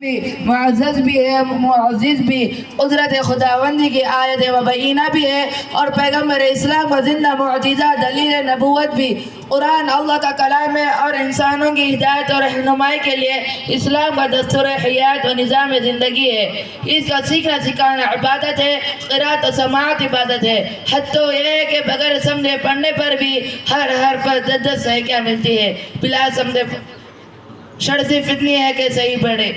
معزز بھی ہے، معزز بھی، قدرت خداوندی کی آیت مبینہ بھی ہے، اور پیغمبر اسلام کا زندہ معجزہ دلیل نبوت بھی۔ قرآن اللہ کا کلام ہے اور انسانوں کی ہدایت اور رہنمائی کے لیے اسلام کا دستور حیات و نظام زندگی ہے۔ اس کا سیکھنا سکھانا عبادت ہے، قرات و سماعت عبادت ہے۔ حد تو یہ ہے کہ بغیر سمجھے پڑھنے پر بھی ہر حرف 10 صحیح ملتی ہے، بلا سمجھے شرط فتنی ہے کہ صحیح پڑھے۔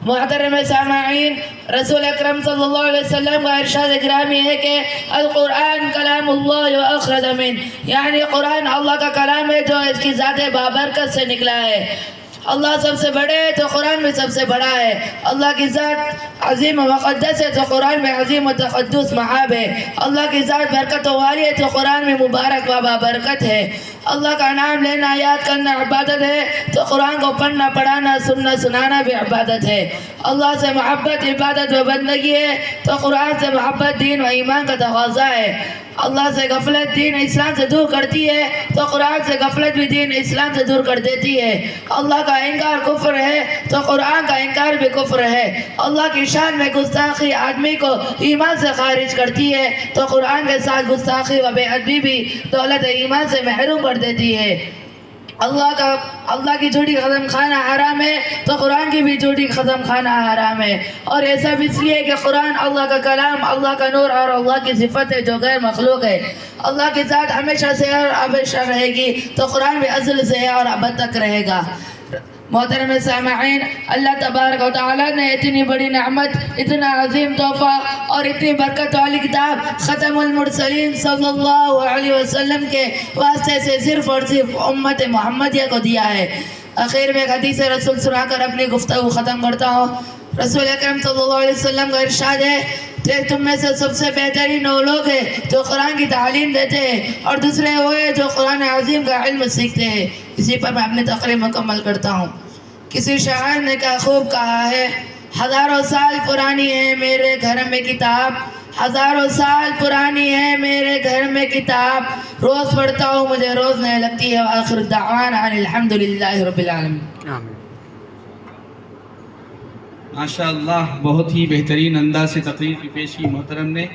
محترم سامعین، رسول اکرم صلی اللہ علیہ وسلم کا ارشاد گرامی ہے کہ القرآن کلام اللہ و اخرج من، یعنی قرآن اللہ کا کلام ہے جو اس کی ذات بابرکت سے نکلا ہے۔ اللہ سب سے بڑے ہے تو قرآن بھی سب سے بڑا ہے۔ اللہ کی ذات عظیم و مقدس ہے تو قرآن میں عظیم و تقدس محاب ہے۔ اللہ کی ذات برکت و والی ہے تو قرآن میں مبارک و بابرکت ہے۔ اللہ کا نام لینا یاد کرنا عبادت ہے تو قرآن کو پڑھنا پڑھانا سننا سنانا بھی عبادت ہے۔ اللہ سے محبت عبادت و بندگی ہے تو قرآن سے محبت دین و ایمان کا تقاضا ہے۔ اللہ سے غفلت دین اسلام سے دور کرتی ہے تو قرآن سے غفلت بھی دین اسلام سے دور کر دیتی ہے۔ اللہ کا انکار کفر ہے تو قرآن کا انکار بھی کفر ہے۔ اللہ کی شان میں گستاخی آدمی کو ایمان سے خارج کرتی ہے تو قرآن کے ساتھ گستاخی و بے ادبی بھی دولت ایمان سے محروم کر دیتی ہے۔ اللہ کی جھوٹی قسم کھانا حرام ہے تو قرآن کی بھی جھوٹی قسم کھانا حرام ہے، اور ایسا بھی اس لیے کہ قرآن اللہ کا کلام، اللہ کا نور اور اللہ کی صفت ہے جو غیر مخلوق ہے۔ اللہ کی ذات ہمیشہ سے اور ہمیشہ رہے گی تو قرآن بھی ازل سے ہے اور ابد تک رہے گا۔ محترم سامعین، اللہ تبارک و تعالیٰ نے اتنی بڑی نعمت، اتنا عظیم تحفہ اور اتنی برکت والی کتاب ختم المرسلین صلی اللہ علیہ وسلم کے واسطے سے صرف اور صرف امت محمدیہ کو دیا ہے۔ آخر میں ایک حدیث رسول سنا کر اپنی گفتگو ختم کرتا ہوں۔ رسول اکرم صلی اللہ علیہ وسلم کا ارشاد ہے کہ تم میں سے سب سے بہترین وہ لوگ ہیں جو قرآن کی تعلیم دیتے ہیں، اور دوسرے وہ ہیں جو قرآن عظیم کا علم سیکھتے ہیں۔ اسی پر میں اپنی تقریر مکمل کرتا ہوں۔ کسی شاعر نے خوب کہا ہے، ہزاروں سال پرانی ہے میرے گھر میں کتاب، ہزاروں سال پرانی ہے میرے گھر میں کتاب، روز پڑھتا ہوں مجھے روز نہیں لگتی ہے، آخر دعوانا الحمدللہ رب العالمین۔ آمین۔ ماشاءاللہ، بہت ہی بہترین انداز سے تقریر کی پیش کی محترم نے۔